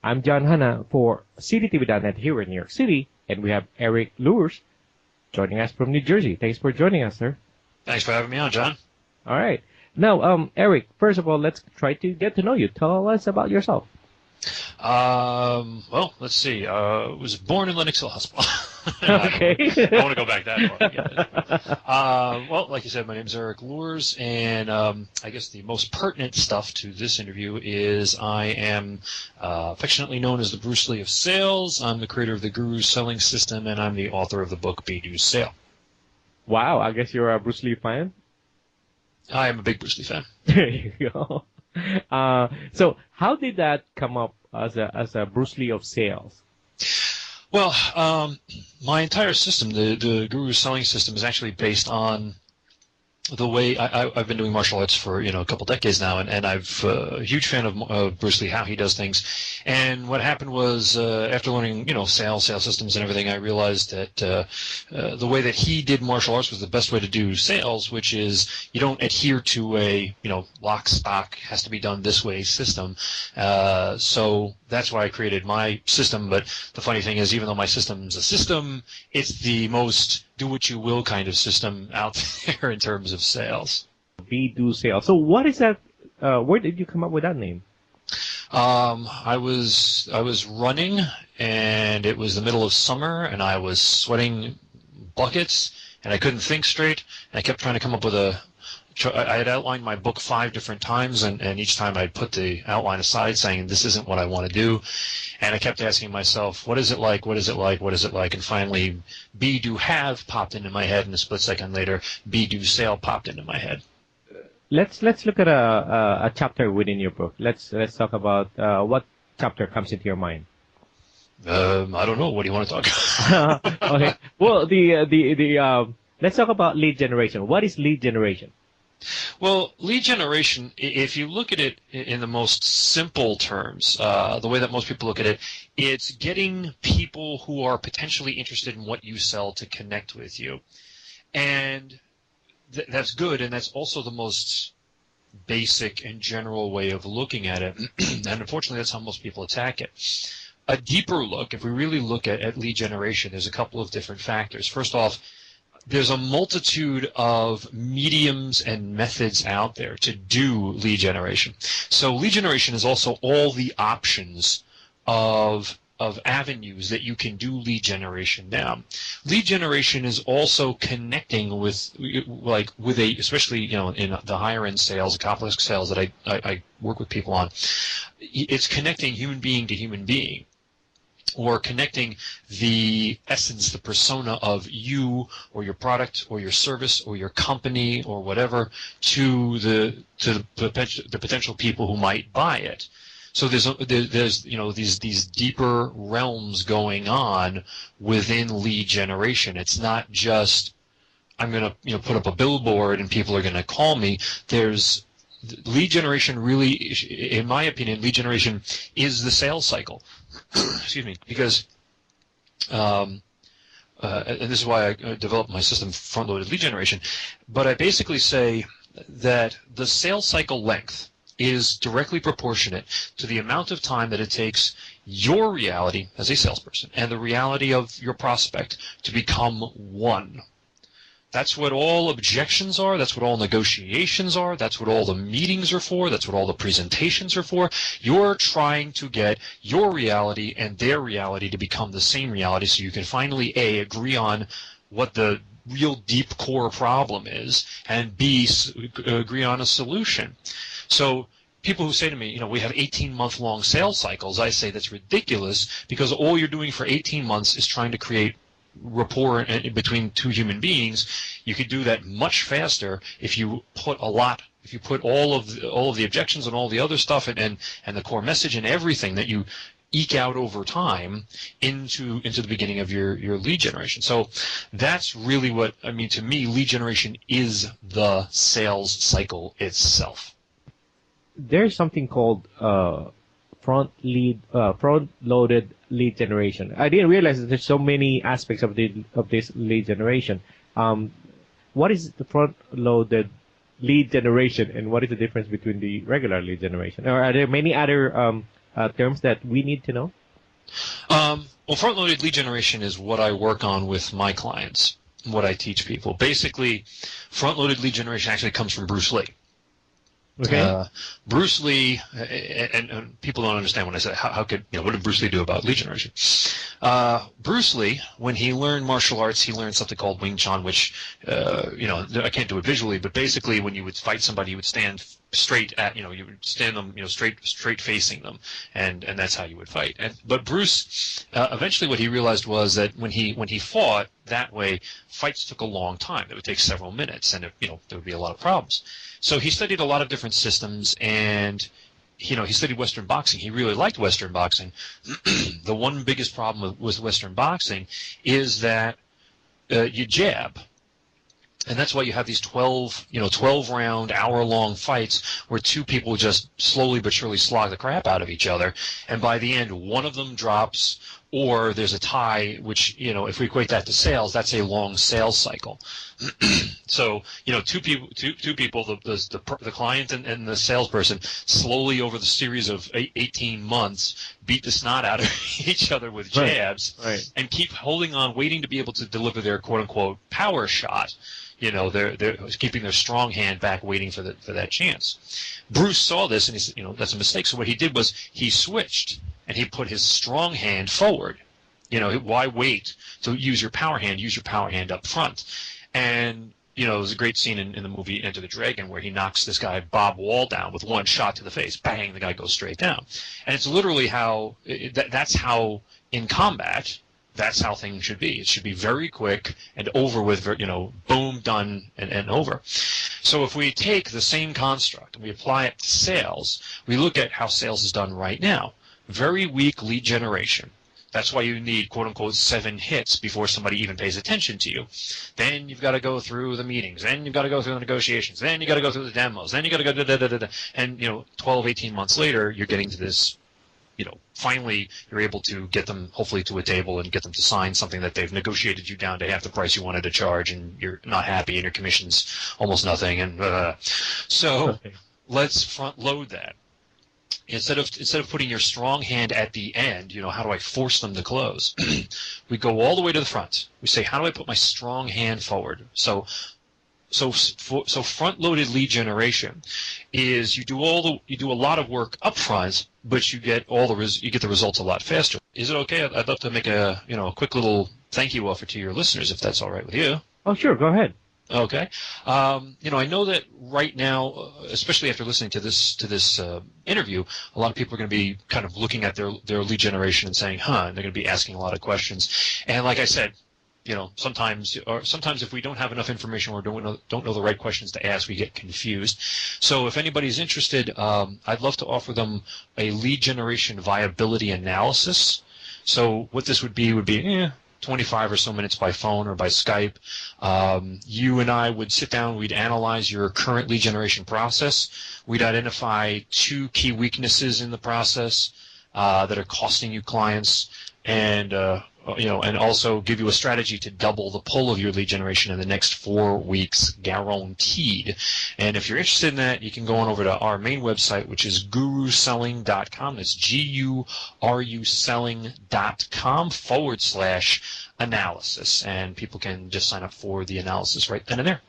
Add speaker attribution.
Speaker 1: I'm John Hanna for CityTV.net here in New York City, and we have Eric Lures joining us from New Jersey. Thanks for joining us, sir.
Speaker 2: Thanks for having me on, John.
Speaker 1: All right. Now, Eric, first of all, let's try to get to know you. Tell us about yourself.
Speaker 2: Well, let's see. I was born in Lenox Hill Hospital.
Speaker 1: Okay.
Speaker 2: I don't want to go back that far. Well, like you said, my name is Eric Lures, and I guess the most pertinent stuff to this interview is I am affectionately known as the Bruce Lee of sales. I'm the creator of the Guru Selling System, and I'm the author of the book Be-Do Sale.
Speaker 1: Wow, I guess you're a Bruce Lee fan?
Speaker 2: I am a big Bruce Lee fan.
Speaker 1: There you go. So how did that come up as a Bruce Lee of sales?
Speaker 2: Well, my entire system, the Guru Selling System, is actually based on the way I've been doing martial arts for a couple decades now, and I'm a huge fan of Bruce Lee, how he does things. And what happened was after learning sales systems and everything, I realized that the way that he did martial arts was the best way to do sales, which is you don't adhere to a lock, stock, has to be done this way system. So that's why I created my system. But the funny thing is, even though my system's a system, it's the most do-what-you-will kind of system out there in terms of sales.
Speaker 1: Be-Do Sale. So what is that? Where did you come up with that name?
Speaker 2: I was running, and it was the middle of summer, and I was sweating buckets, and I couldn't think straight, and I kept trying to come up with I had outlined my book 5 different times, and each time I'd put the outline aside saying, this isn't what I want to do. And I kept asking myself, what is it like, what is it like, what is it like? And finally, Be-Do Have popped into my head, and a split second later, Be-Do Sale popped into my head.
Speaker 1: Let's look at a chapter within your book. Let's talk about what chapter comes into your mind.
Speaker 2: I don't know. What do you want to talk about?
Speaker 1: Okay. Well, let's talk about lead generation. What is lead generation?
Speaker 2: Well, lead generation, if you look at it in the most simple terms, the way that most people look at it, it's getting people who are potentially interested in what you sell to connect with you. And that's good, and that's also the most basic and general way of looking at it. And unfortunately, that's how most people attack it. A deeper look, if we really look at lead generation, there's a couple of different factors. First off, there's a multitude of mediums and methods out there to do lead generation. So lead generation is also all the options of avenues that you can do lead generation now. Lead generation is also connecting with especially in the higher end sales, complex sales that I work with people on. It's connecting human being to human being, or connecting the essence, the persona of you or your product or your service or your company or whatever to the potential people who might buy it. So there's these deeper realms going on within lead generation. It's not just I'm going to put up a billboard and people are going to call me. There's lead generation really, in my opinion, lead generation is the sales cycle. Excuse me, because and this is why I developed my system front-loaded lead generation. But I basically say that the sales cycle length is directly proportionate to the amount of time that it takes your reality as a salesperson and the reality of your prospect to become one. That's what all objections are. That's what all negotiations are. That's what all the meetings are for. That's what all the presentations are for. You're trying to get your reality and their reality to become the same reality so you can finally, A, agree on what the real deep core problem is, and B, agree on a solution. So people who say to me, we have 18-month-long sales cycles, I say that's ridiculous because all you're doing for 18 months is trying to create rapport between two human beings. You could do that much faster if you put all of the objections and all the other stuff and the core message and everything that you eke out over time into the beginning of your lead generation. So that's really what I mean. To me, lead generation is the sales cycle itself.
Speaker 1: There's something called front-loaded lead generation. I didn't realize that there's so many aspects of this lead generation. What is the front-loaded lead generation, and what is the difference between the regular lead generation? Or are there many other terms that we need to know?
Speaker 2: Well, front-loaded lead generation is what I work on with my clients, what I teach people. Basically, front-loaded lead generation actually comes from Bruce Lee.
Speaker 1: Okay.
Speaker 2: Bruce Lee, and people don't understand when I say how could what did Bruce Lee do about lead generation? Bruce Lee, when he learned martial arts, he learned something called Wing Chun, which I can't do it visually, but basically when you would fight somebody, you would stand straight at you would stand them straight facing them, and that's how you would fight. But Bruce eventually what he realized was that when he fought that way, fights took a long time. It would take several minutes, and there would be a lot of problems. So he studied a lot of different systems, and he studied Western boxing. He really liked Western boxing. The one biggest problem with Western boxing is that you jab. And that's why you have these 12 round, hour-long fights where two people just slowly but surely slog the crap out of each other. And by the end, one of them drops, or there's a tie, which, if we equate that to sales, that's a long sales cycle. So, two people, the client and the salesperson, slowly over the series of 18 months, beat the snot out of each other with jabs,
Speaker 1: right.
Speaker 2: And keep holding on, waiting to be able to deliver their quote-unquote power shot. They're keeping their strong hand back, waiting for that chance. Bruce saw this, and he said, that's a mistake. So what he did was he switched, and he put his strong hand forward. Why wait to use your power hand? Use your power hand up front. And there's a great scene in the movie Enter the Dragon where he knocks this guy Bob Wall down with one shot to the face. Bang! The guy goes straight down. And it's literally how that's how in combat. That's how things should be. It should be very quick and over with, boom, done, and over. So if we take the same construct and we apply it to sales, we look at how sales is done right now. Very weak lead generation. That's why you need, quote-unquote, 7 hits before somebody even pays attention to you. Then you've got to go through the meetings. Then you've got to go through the negotiations. Then you've got to go through the demos. Then you've got to go da-da-da-da-da. And, 12, 18 months later, you're getting to this, finally you're able to get them hopefully to a table and get them to sign something that they've negotiated you down to half the price you wanted to charge, and you're not happy and your commission's almost nothing. And so let's front load that. Instead of putting your strong hand at the end, how do I force them to close? We go all the way to the front. We say, how do I put my strong hand forward? So front-loaded lead generation is you do a lot of work up front, but you get the results a lot faster. Is it okay? I'd love to make a quick little thank you offer to your listeners, if that's all right with you.
Speaker 1: Oh, sure. Go ahead.
Speaker 2: Okay. I know that right now, especially after listening to this interview, a lot of people are going to be kind of looking at their lead generation and saying, and they're going to be asking a lot of questions. And like I said, sometimes if we don't have enough information or don't know the right questions to ask, we get confused. So if anybody's interested, I'd love to offer them a lead generation viability analysis. So what this would be 25 or so minutes by phone or by Skype. You and I would sit down, we'd analyze your current lead generation process. We'd identify 2 key weaknesses in the process that are costing you clients, and also give you a strategy to double the pull of your lead generation in the next 4 weeks, guaranteed. And if you're interested in that, you can go on over to our main website, which is guruselling.com. That's guruselling.com /analysis. And people can just sign up for the analysis right then and there.